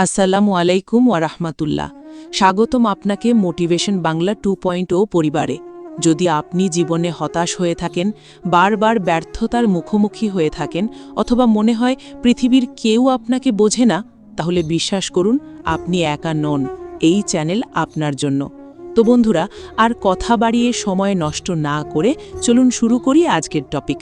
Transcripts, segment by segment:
আসসালামু আলাইকুম ওয়ারাহমাতুল্লাহ। স্বাগতম আপনাকে মোটিভেশন বাংলা 2.0 পরিবারে। যদি আপনি জীবনে হতাশ হয়ে থাকেন, বারবার ব্যর্থতার মুখোমুখি হয়ে থাকেন, অথবা মনে হয় পৃথিবীর কেউ আপনাকে বোঝে না, তাহলে বিশ্বাস করুন, আপনি একা নন। এই চ্যানেল আপনার জন্য। তো বন্ধুরা, আর কথা বাড়িয়ে সময় নষ্ট না করে চলুন শুরু করি আজকের টপিক।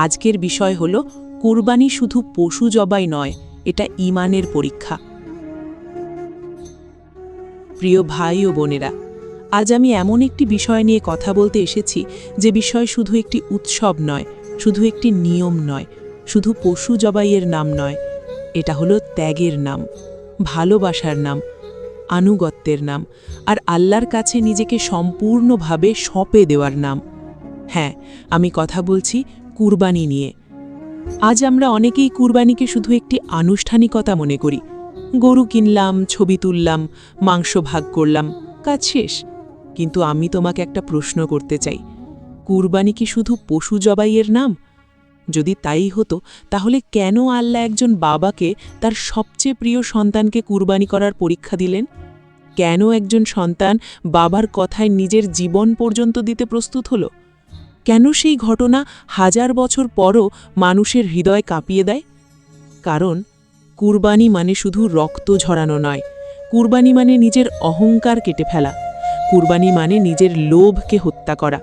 আজকের বিষয় হলো কুরবানি শুধু পশু জবাই নয়, এটা ঈমানের পরীক্ষা। প্রিয় ভাই ও বোনেরা, আজ আমি এমন একটি বিষয় নিয়ে কথা বলতে এসেছি যে বিষয় শুধু একটি উৎসব নয়, শুধু একটি নিয়ম নয়, শুধু পশু জবাইয়ের নাম নয়। এটা হলো ত্যাগের নাম, ভালোবাসার নাম, আনুগত্যের নাম, আর আল্লাহর কাছে নিজেকে সম্পূর্ণভাবে সঁপে দেওয়ার নাম। হ্যাঁ, আমি কথা বলছি কুরবানি নিয়ে। আজ আমরা অনেকেই কুরবানিকে শুধু একটি আনুষ্ঠানিকতা মনে করি। গরু কিনলাম, ছবি তুললাম, মাংস ভাগ করলাম, কাজ শেষ। কিন্তু আমি তোমাকে একটা প্রশ্ন করতে চাই, কুরবানি কি শুধু পশু জবাইয়ের নাম? যদি তাই হতো, তাহলে কেন আল্লাহ একজন বাবাকে তার সবচেয়ে প্রিয় সন্তানকে কুরবানি করার পরীক্ষা দিলেন? কেন একজন সন্তান বাবার কথায় নিজের জীবন পর্যন্ত দিতে প্রস্তুত হলো? কেন সেই ঘটনা 1000 বছর পরও মানুষের হৃদয় কাঁপিয়ে দেয়? কারণ কুরবানি মানে শুধু রক্ত ঝরানো নয়, কুরবানি মানে নিজের অহংকার কেটে ফেলা, কুরবানি মানে নিজের লোভকে হত্যা করা,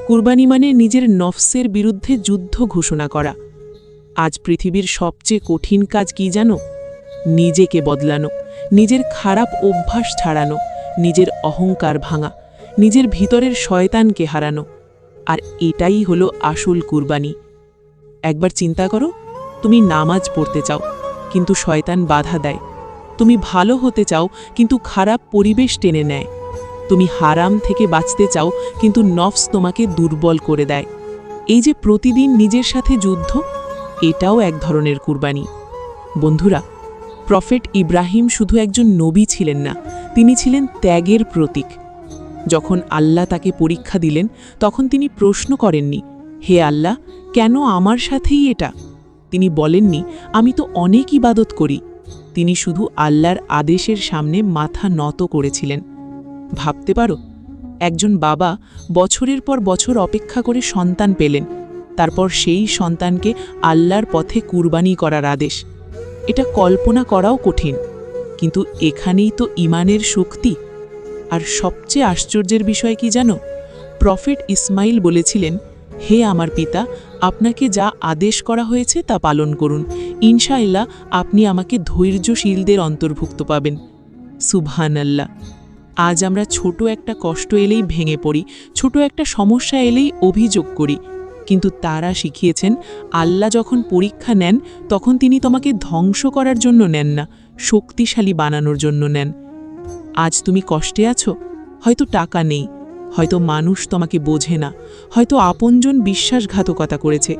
কুরবানি মানে নিজের নফসের বিরুদ্ধে যুদ্ধ ঘোষণা করা। আজ পৃথিবীর সবচেয়ে কঠিন কাজ কি জানো? নিজেকে বদলানো, নিজের খারাপ অভ্যাস ছাড়ানো, নিজের অহংকার ভাঙা, নিজের ভিতরের শয়তানকে হারানো। আর এটাই হলো আসল কুরবানি। একবার চিন্তা করো, তুমি নামাজ পড়তে চাও, কিন্তু শয়তান বাধা দেয়। তুমি ভালো হতে চাও, কিন্তু খারাপ পরিবেশ টেনে নেয়। তুমি হারাম থেকে বাঁচতে চাও, কিন্তু নফস তোমাকে দুর্বল করে দেয়। এই যে প্রতিদিন নিজের সাথে যুদ্ধ, এটাও এক ধরনের কুরবানি। বন্ধুরা, প্রফেট ইব্রাহিম শুধু একজন নবী ছিলেন না, তিনি ছিলেন ত্যাগের প্রতীক। যখন আল্লাহ তাকে পরীক্ষা দিলেন, তখন তিনি প্রশ্ন করেননি, হে আল্লাহ, কেন আমার সাথেই এটা? তিনি বলেননি, আমি তো অনেক ইবাদত করি। তিনি শুধু আল্লাহর আদেশের সামনে মাথা নত করেছিলেন। ভাবতে পারো, একজন বাবা বছরের পর বছর অপেক্ষা করে সন্তান পেলেন, তারপর সেই সন্তানকে আল্লাহর পথে কুরবানি করার আদেশ। এটা কল্পনা করাও কঠিন, কিন্তু এখানেই তো ঈমানের শক্তি। আর সবচেয়ে আশ্চর্যের বিষয় কি জানো? প্রফেট ইসমাইল বলেছিলেন, হে আমার পিতা, আপনাকে যা আদেশ করা হয়েছে তা পালন করুন, ইনশাআল্লাহ আপনি আমাকে ধৈর্যশীলদের অন্তর্ভুক্ত পাবেন। সুবহানাল্লাহ। আজ আমরা ছোট একটা কষ্ট এলেই ভেঙে পড়ি, ছোট একটা সমস্যা এলেই অভিযোগ করি। কিন্তু তারা শিখিয়েছেন, আল্লাহ যখন পরীক্ষা নেন, তখন তিনি তোমাকে ধ্বংস করার জন্য নেন না, শক্তিশালী বানানোর জন্য নেন। আজ তুমি কষ্টে আছো, হয়তো টাকা নেই, হয়তো মানুষ তোমাকে বোঝে না, হয়তো আপনজন বিশ্বাসঘাতকতা করেছে,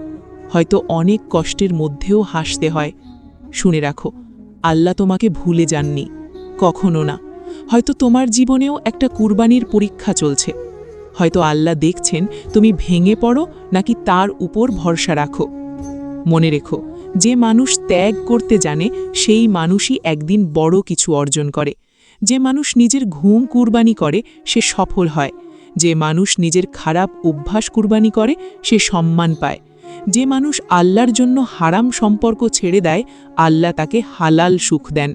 হয়তো অনেক কষ্টের মধ্যেও হাসতে হয়। শুনে রাখো, আল্লাহ তোমাকে ভুলে যাননি, কখনো না। হয়তো তোমার জীবনেও একটা কুরবানির পরীক্ষা চলছে। হয়তো আল্লাহ দেখছেন তুমি ভেঙে পড়ো নাকি তার উপর ভরসা রাখো। মনে রেখো, যে মানুষ ত্যাগ করতে জানে, সেই মানুষই একদিন বড় কিছু অর্জন করে। যে মানুষ নিজের ঘুম কুরবানি করে, সে সফল হয়। যে মানুষ নিজের খারাপ অভ্যাস কুরবানি করে, সে সম্মান পায়। যে মানুষ আল্লাহর জন্য হারাম সম্পর্ক ছেড়ে দেয়, আল্লাহ তাকে হালাল সুখ দেন।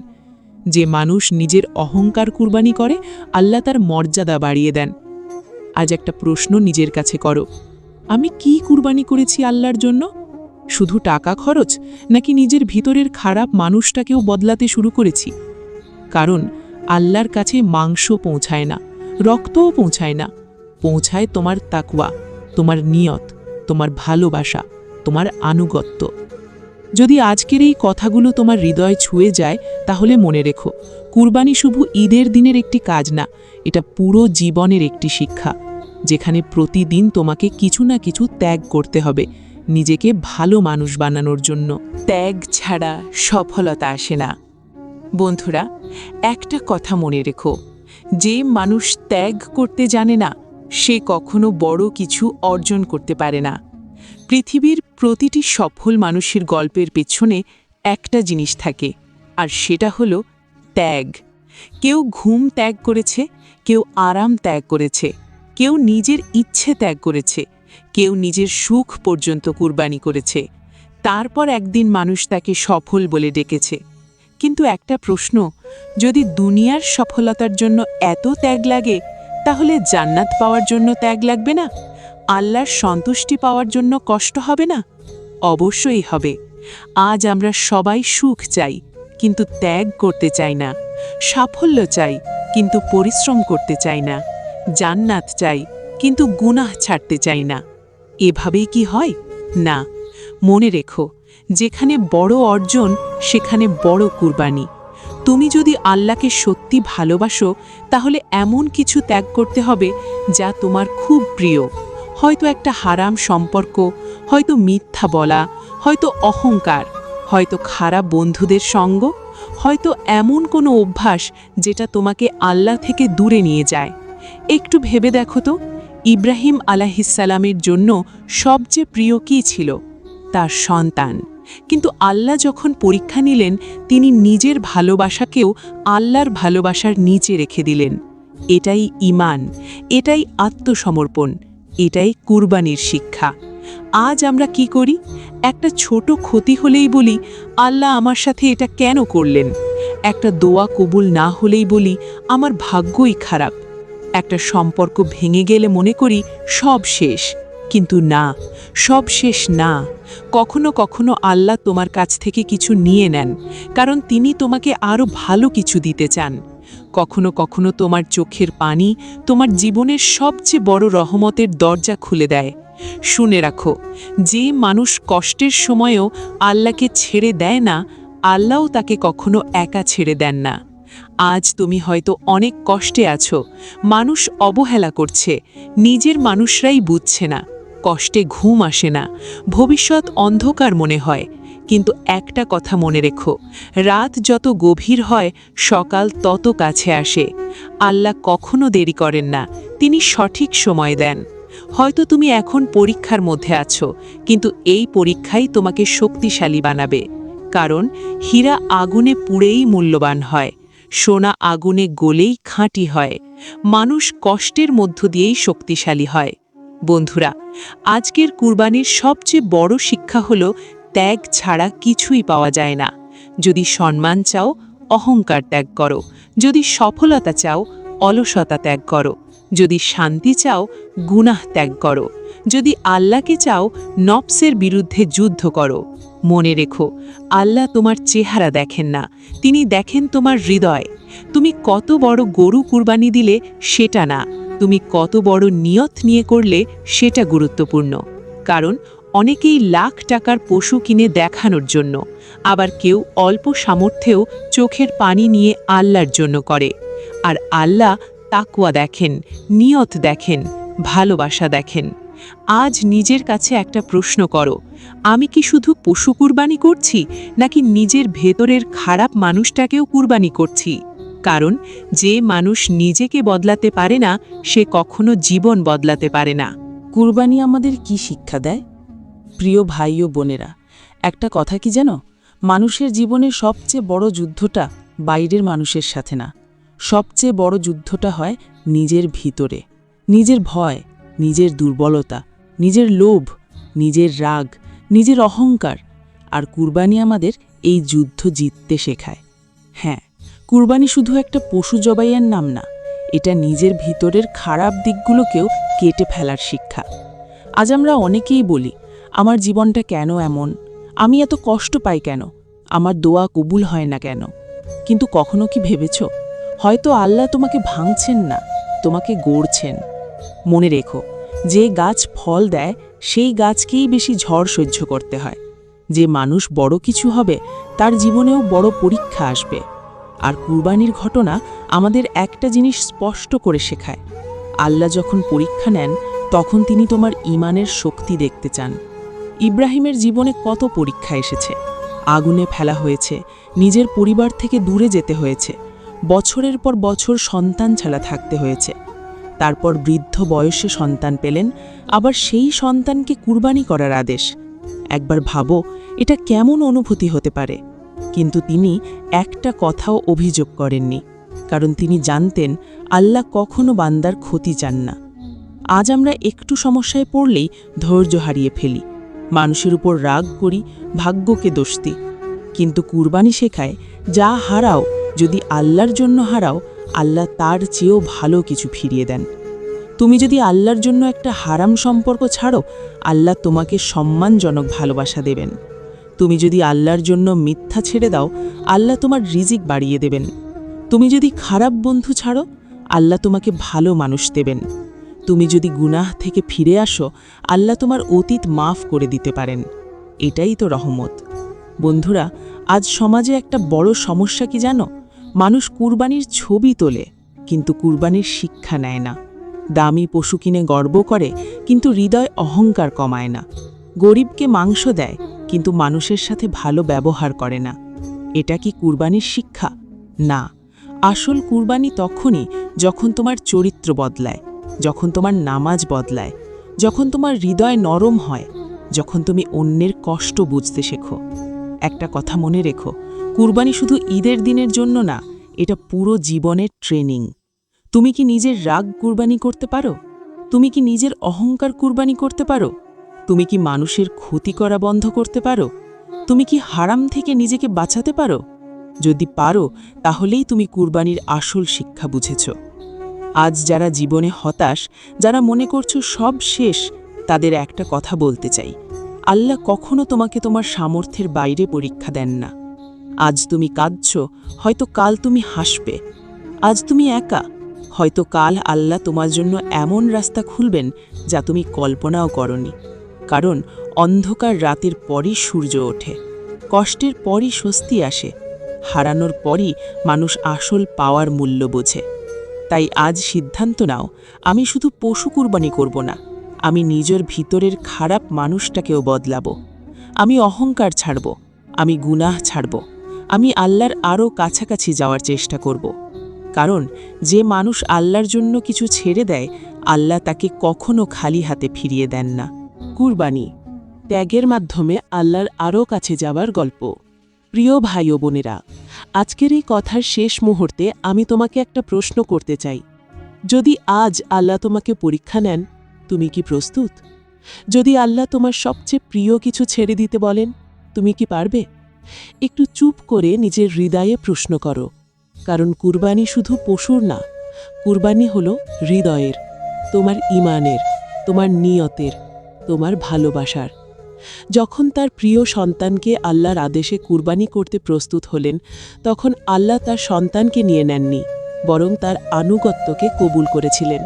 যে মানুষ নিজের অহংকার কুরবানি করে, আল্লাহ তার মর্যাদা বাড়িয়ে দেন। আজ একটা প্রশ্ন নিজের কাছে করো, আমি কি কুরবানি করেছি আল্লাহর জন্য? শুধু টাকা খরচ, নাকি নিজের ভিতরের খারাপ মানুষটাকেও বদলাতে শুরু করেছি? কারণ আল্লাহর কাছে মাংস পৌঁছায় না, রক্তও পৌঁছায় না, পৌঁছায় তোমার তাকওয়া, তোমার নিয়ত, তোমার ভালোবাসা, তোমার আনুগত্য। যদি আজকের এই কথাগুলো তোমার হৃদয় ছুঁয়ে যায়, তাহলে মনে রেখো, কুরবানি শুধু ঈদের দিনের একটি কাজ না, এটা পুরো জীবনের একটি শিক্ষা, যেখানে প্রতিদিন তোমাকে কিছু না কিছু ত্যাগ করতে হবে নিজেকে ভালো মানুষ বানানোর জন্য। ত্যাগ ছাড়া সফলতা আসে না। বন্ধুরা, একটা কথা মনে রেখো, যে মানুষ ত্যাগ করতে জানে না, সে কখনো বড় কিছু অর্জন করতে পারে না। পৃথিবীর প্রতিটি সফল মানুষের গল্পের পেছনে একটা জিনিস থাকে, আর সেটা হলো ত্যাগ। কেউ ঘুম ত্যাগ করেছে, কেউ আরাম ত্যাগ করেছে, কেউ নিজের ইচ্ছে ত্যাগ করেছে, কেউ নিজের সুখ পর্যন্ত কুরবানি করেছে। তারপর একদিন মানুষ তাকে সফল বলে ডেকেছে। কিন্তু একটা প্রশ্ন, যদি দুনিয়ার সফলতার জন্য এত ত্যাগ লাগে, তাহলে জান্নাত পাওয়ার জন্য ত্যাগ লাগবে না? আল্লাহর সন্তুষ্টি পাওয়ার জন্য কষ্ট হবে না? অবশ্যই হবে। আজ আমরা সবাই সুখ চাই, কিন্তু ত্যাগ করতে চাই না। সাফল্য চাই, কিন্তু পরিশ্রম করতে চাই না। জান্নাত চাই, কিন্তু গুনাহ ছাড়তে চাই না। এভাবেই কি হয়? না। মনে রেখো, যেখানে বড় অর্জন, সেখানে বড় কুরবানি। তুমি যদি আল্লাহকে সত্যি ভালোবাসো, তাহলে এমন কিছু ত্যাগ করতে হবে যা তোমার খুব প্রিয়। হয়তো একটা হারাম সম্পর্ক, হয়তো মিথ্যা বলা, হয়তো অহংকার, হয়তো খারাপ বন্ধুদের সঙ্গ, হয়তো এমন কোনো অভ্যাস যেটা তোমাকে আল্লাহ থেকে দূরে নিয়ে যায়। একটু ভেবে দেখো তো, ইব্রাহিম আলাইহিসসালামের জন্য সবচেয়ে প্রিয় কী ছিল? তার সন্তান। কিন্তু আল্লাহ যখন পরীক্ষা নিলেন, তিনি নিজের ভালোবাসাকেও আল্লাহর ভালোবাসার নিচে রেখে দিলেন। এটাই ঈমান, এটাই আত্মসমর্পণ, এটাই কুরবানির শিক্ষা। আজ আমরা কি করি? একটা ছোট ক্ষতি হলেই বলি, আল্লাহ আমার সাথে এটা কেন করলেন? একটা দোয়া কবুল না হলেই বলি, আমার ভাগ্যই খারাপ। একটা সম্পর্ক ভেঙে গেলে মনে করি সব শেষ। কিন্তু না, সব শেষ না। কখনো কখনো আল্লাহ তোমার কাছ থেকে কিছু নিয়ে নেন, কারণ তিনি তোমাকে আরও ভালো কিছু দিতে চান। কখনো কখনো তোমার চোখের পানি তোমার জীবনের সবচেয়ে বড় রহমতের দরজা খুলে দেয়। শুনে রাখো, যে মানুষ কষ্টের সময়েও আল্লাহকে ছেড়ে দেয় না, আল্লাহও তাকে কখনো একা ছেড়ে দেন না। আজ তুমি হয়তো অনেক কষ্টে আছো, মানুষ অবহেলা করছে, নিজের মানুষরাই বুঝছে না, কষ্টে ঘুম আসে না, ভবিষ্যৎ অন্ধকার মনে হয়। কিন্তু একটা কথা মনে রেখো, রাত যত গভীর হয়, সকাল তত কাছে আসে। আল্লাহ কখনো দেরি করেন না, তিনি সঠিক সময় দেন। হয়তো তুমি এখন পরীক্ষার মধ্যে আছো, কিন্তু এই পরীক্ষাই তোমাকে শক্তিশালী বানাবে। কারণ হীরা আগুনে পুড়েই মূল্যবান হয়, সোনা আগুনে গলেই খাঁটি হয়। মানুষ কষ্টের মধ্য দিয়েই শক্তিশালী হয়। বন্ধুরা, আজকের কুরবানির সবচেয়ে বড় শিক্ষা হলো, ত্যাগ ছাড়া কিছুই পাওয়া যায় না। যদি সম্মান চাও, অহংকার ত্যাগ করো। যদি সফলতা চাও, অলসতা ত্যাগ করো। যদি শান্তি চাও, গুনাহ ত্যাগ করো। যদি আল্লাহকে চাও, নফসের বিরুদ্ধে যুদ্ধ করো। মনে রেখো, আল্লাহ তোমার চেহারা দেখেন না, তিনি দেখেন তোমার হৃদয়। তুমি কত বড় গরু কুরবানি দিলে সেটা না, তুমি কত বড় নিয়ত নিয়ে করলে সেটা গুরুত্বপূর্ণ। কারণ অনেকেই লাখ টাকার পশু কিনে দেখানোর জন্য, আবার কেউ অল্প সামর্থ্যেও চোখের পানি নিয়ে আল্লাহর জন্য করে। আর আল্লাহ তাকওয়া দেখেন, নিয়ত দেখেন, ভালোবাসা দেখেন। আজ নিজের কাছে একটা প্রশ্ন করো, আমি কি শুধু পশু কুরবানি করছি, নাকি নিজের ভেতরের খারাপ মানুষটাকেও কুরবানি করছি? কারণ যে মানুষ নিজেকে বদলাতে পারে না, সে কখনো জীবন বদলাতে পারে না। কুরবানি আমাদের কি শিক্ষা দেয়? প্রিয় ভাই ও বোনেরা, একটা কথা কি জানো? মানুষের জীবনের সবচেয়ে বড় যুদ্ধটা বাইরের মানুষের সাথে না, সবচেয়ে বড় যুদ্ধটা হয় নিজের ভিতরে। নিজের ভয়, নিজের দুর্বলতা, নিজের লোভ, নিজের রাগ, নিজের অহংকার। আর কুরবানি আমাদের এই যুদ্ধ জিততে শেখায়। হ্যাঁ, কুরবানি শুধু একটা পশু জবাইয়ের নাম না, এটা নিজের ভিতরের খারাপ দিকগুলোকেও কেটে ফেলার শিক্ষা। আজ আমরা অনেকেই বলি, আমার জীবনটা কেন এমন, আমি এত কষ্ট পাই কেন, আমার দোয়া কবুল হয় না কেন? কিন্তু কখনো কি ভেবেছ, হয়তো আল্লাহ তোমাকে ভাঙছেন না, তোমাকে গড়ছেন। মনে রেখো, যে গাছ ফল দেয় সেই গাছকেই বেশি ঝড় সহ্য করতে হয়। যে মানুষ বড় কিছু হবে, তার জীবনেও বড় পরীক্ষা আসবে। আর কুরবানির ঘটনা আমাদের একটা জিনিস স্পষ্ট করে শেখায়, আল্লাহ যখন পরীক্ষা নেন, তখন তিনি তোমার ঈমানের শক্তি দেখতে চান। ইব্রাহিমের জীবনে কত পরীক্ষা এসেছে, আগুনে ফেলা হয়েছে, নিজের পরিবার থেকে দূরে যেতে হয়েছে, বছরের পর বছর সন্তান ছাড়া থাকতে হয়েছে। তারপর বৃদ্ধ বয়সে সন্তান পেলেন, আবার সেই সন্তানকে কুরবানি করার আদেশ। একবার ভাবো, এটা কেমন অনুভূতি হতে পারে? কিন্তু তিনি একটা কথাও অভিযোগ করেননি, কারণ তিনি জানতেন আল্লাহ কখনো বান্দার ক্ষতি চান না। আজ আমরা একটু সমস্যায় পড়লেই ধৈর্য হারিয়ে ফেলি, মানুষের উপর রাগ করি, ভাগ্যকে দোষ দিই। কিন্তু কুরবানি শেখায়, যা হারাও যদি আল্লাহর জন্য হারাও, আল্লাহ তার চেয়েও ভালো কিছু ফিরিয়ে দেন। তুমি যদি আল্লাহর জন্য একটা হারাম সম্পর্ক ছাড়ো, আল্লাহ তোমাকে সম্মানজনক ভালোবাসা দেবেন। তুমি যদি আল্লাহর জন্য মিথ্যা ছেড়ে দাও, আল্লাহ তোমার রিজিক বাড়িয়ে দেবেন। তুমি যদি খারাপ বন্ধু ছাড়ো, আল্লাহ তোমাকে ভালো মানুষ দেবেন। তুমি যদি গুনাহ থেকে ফিরে আসো, আল্লাহ তোমার অতীত মাফ করে দিতে পারেন। এটাই তো রহমত। বন্ধুরা, আজ সমাজে একটা বড় সমস্যা কি জানো? মানুষ কুরবানির ছবি তোলে, কিন্তু কুরবানির শিক্ষা নেয় না। দামি পশু কিনে গর্ব করে, কিন্তু হৃদয় অহংকার কমায় না। গরিবকে মাংস দেয়, কিন্তু মানুষের সাথে ভালো ব্যবহার করে না। এটা কি কুরবানির শিক্ষা? না। আসল কুরবানি তখনই যখন তোমার চরিত্র বদলায়, যখন তোমার নামাজ বদলায়, যখন তোমার হৃদয় নরম হয়, যখন তুমি অন্যের কষ্ট বুঝতে শেখো। একটা কথা মনে রেখো, কুরবানি শুধু ঈদের দিনের জন্য না, এটা পুরো জীবনের ট্রেনিং। তুমি কি নিজের রাগ কুরবানি করতে পারো? তুমি কি নিজের অহংকার কুরবানি করতে পারো? তুমি কি মানুষের ক্ষতি করা বন্ধ করতে পারো? তুমি কি হারাম থেকে নিজেকে বাঁচাতে পারো? যদি পারো, তাহলেই তুমি কুরবানির আসল শিক্ষা বুঝেছ। আজ যারা জীবনে হতাশ, যারা মনে করছো সব শেষ, তাদের একটা কথা বলতে চাই, আল্লাহ কখনো তোমাকে তোমার সামর্থ্যের বাইরে পরীক্ষা দেন না। আজ তুমি কাঁদছ, হয়তো কাল তুমি হাসবে। আজ তুমি একা, হয়তো কাল আল্লাহ তোমার জন্য এমন রাস্তা খুলবেন যা তুমি কল্পনাও করনি। কারণ অন্ধকার রাতের পরই সূর্য ওঠে, কষ্টের পরই স্বস্তি আসে, হারানোর পরই মানুষ আসল পাওয়ার মূল্য বোঝে। তাই আজ সিদ্ধান্ত নাও, আমি শুধু পশু কুরবানি করব না, আমি নিজের ভিতরের খারাপ মানুষটাকেও বদলাবো। আমি অহংকার ছাড়ব, আমি গুনাহ ছাড়ব, আমি আল্লাহর আরও কাছাকাছি যাওয়ার চেষ্টা করব। কারণ যে মানুষ আল্লাহর জন্য কিছু ছেড়ে দেয়, আল্লাহ তাকে কখনো খালি হাতে ফিরিয়ে দেন না। কুরবানি, ত্যাগের মাধ্যমে আল্লাহর আরও কাছে যাওয়ার গল্প। প্রিয় ভাই ও বোনেরা, আজকের এই কথার শেষ মুহূর্তে আমি তোমাকে একটা প্রশ্ন করতে চাই। যদি আজ আল্লাহ তোমাকে পরীক্ষা নেন, তুমি কি প্রস্তুত? যদি আল্লাহ তোমার সবচেয়ে প্রিয় কিছু ছেড়ে দিতে বলেন, তুমি কি পারবে? একটু চুপ করে নিজের হৃদয়ে প্রশ্ন করো। কারণ কুরবানি শুধু পশুর না, কুরবানি হলো হৃদয়ের, তোমার ঈমানের, তোমার নিয়তের, তোমার ভালোবাসার। যখন তার প্রিয় সন্তানকে আল্লাহর আদেশে কুরবানি করতে প্রস্তুত হলেন, তখন আল্লাহ তার সন্তানকে নিয়ে নেননি, বরং তার আনুগত্যকে কবুল করেছিলেন।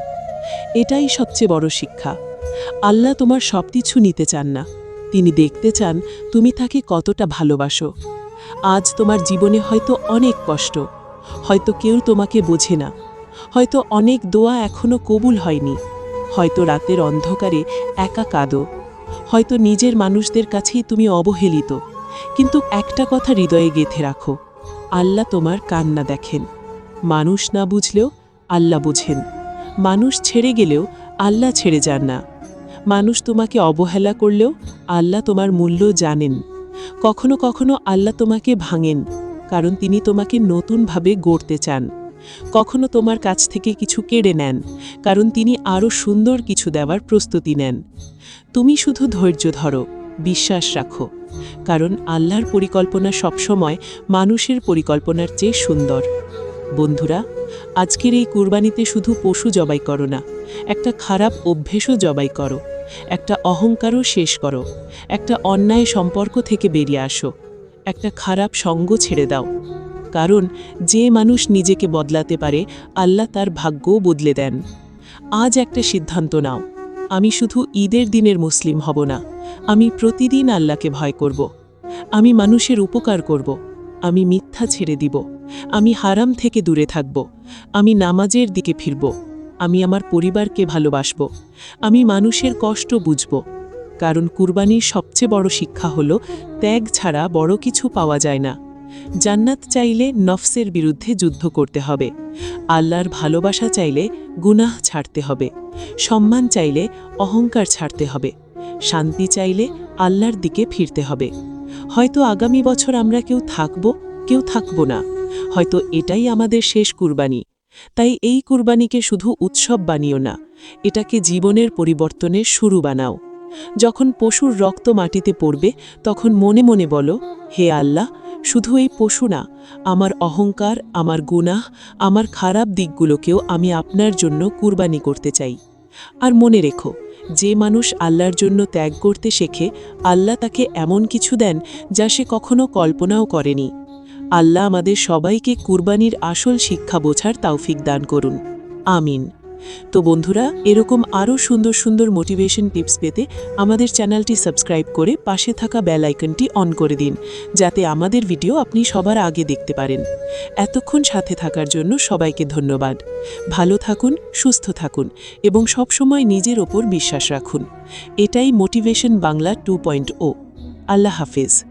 এটাই সবচেয়ে বড় শিক্ষা। আল্লাহ তোমার সবকিছু নিতে চান না, তিনি দেখতে চান তুমি তাকে কতটা ভালোবাসো। আজ তোমার জীবনে হয়তো অনেক কষ্ট, হয়তো কেউ তোমাকে বোঝে না, হয়তো অনেক দোয়া এখনো কবুল হয়নি, হয়তো রাতের অন্ধকারে একা কাঁদো, হয়তো নিজের মানুষদের কাছেই তুমি অবহেলিত। কিন্তু একটা কথা হৃদয়ে গেঁথে রাখো, আল্লাহ তোমার কান্না দেখেন। মানুষ না বুঝলেও আল্লাহ বুঝেন। মানুষ ছেড়ে গেলেও আল্লাহ ছেড়ে যান না। মানুষ তোমাকে অবহেলা করলেও আল্লাহ তোমার মূল্য জানেন। কখনো কখনো আল্লাহ তোমাকে ভাঙেন, কারণ তিনি তোমাকে নতুনভাবে গড়তে চান। কখনো তোমার কাছ থেকে কিছু কেড়ে নেন, কারণ তিনি আরও সুন্দর কিছু দেওয়ার প্রস্তুতি নেন। তুমি শুধু ধৈর্য ধরো, বিশ্বাস রাখো, কারণ আল্লাহর পরিকল্পনা সবসময় মানুষের পরিকল্পনার চেয়ে সুন্দর। বন্ধুরা, আজকের এই কুরবানিতে শুধু পশু জবাই করো না, একটা খারাপ অভ্যেসও জবাই করো, একটা অহংকারও শেষ করো, একটা অন্যায় সম্পর্ক থেকে বেরিয়ে আসো, একটা খারাপ সঙ্গ ছেড়ে দাও। কারণ যে মানুষ নিজেকে বদলাতে পারে, আল্লাহ তার ভাগ্যও বদলে দেন। আজ একটা সিদ্ধান্ত নাও, আমি শুধু ঈদের দিনের মুসলিম হব না, আমি প্রতিদিন আল্লাহকে ভয় করব। আমি মানুষের উপকার করব, আমি মিথ্যা ছেড়ে দিব, আমি হারাম থেকে দূরে থাকব, আমি নামাজের দিকে ফিরব, আমি আমার পরিবারকে ভালোবাসব, আমি মানুষের কষ্ট বুঝব। কারণ কুরবানির সবচেয়ে বড় শিক্ষা হলো, ত্যাগ ছাড়া বড় কিছু পাওয়া যায় না। জান্নাত চাইলে নফসের বিরুদ্ধে যুদ্ধ করতে হবে, আল্লাহর ভালোবাসা চাইলে গুনাহ ছাড়তে হবে, সম্মান চাইলে অহংকার ছাড়তে হবে, শান্তি চাইলে আল্লাহর দিকে ফিরতে হবে। হয়তো আগামী বছর আমরা কেউ থাকব, কেউ থাকব না। হয়তো এটাই আমাদের শেষ কুরবানি। তাই এই কুরবানিকে শুধু উৎসব বানিও না, এটাকে জীবনের পরিবর্তনের শুরু বানাও। যখন পশুর রক্ত মাটিতে পড়বে, তখন মনে মনে বলো, হে আল্লাহ, শুধু এই পশু না, আমার অহংকার, আমার গুনাহ, আমার খারাপ দিকগুলোকেও আমি আপনার জন্য কুরবানি করতে চাই। আর মনে রেখো, যে মানুষ আল্লাহর জন্য ত্যাগ করতে শেখে, আল্লাহ তাকে এমন কিছু দেন যা সে কখনো কল্পনাও করেনি। আল্লাহ আমাদের সবাইকে কুরবানির আসল শিক্ষা বোঝার তৌফিক দান করুন। আমিন। তো বন্ধুরা, এরকম আরও সুন্দর সুন্দর মোটিভেশন টিপস পেতে আমাদের চ্যানেলটি সাবস্ক্রাইব করে পাশে থাকা বেল আইকনটি অন করে দিন, যাতে আমাদের ভিডিও আপনি সবার আগে দেখতে পারেন। এতক্ষণ সাথে থাকার জন্য সবাইকে ধন্যবাদ। ভালো থাকুন, সুস্থ থাকুন এবং সবসময় নিজের ওপর বিশ্বাস রাখুন। এটাই মোটিভেশন বাংলা 2.0। আল্লাহ হাফেজ।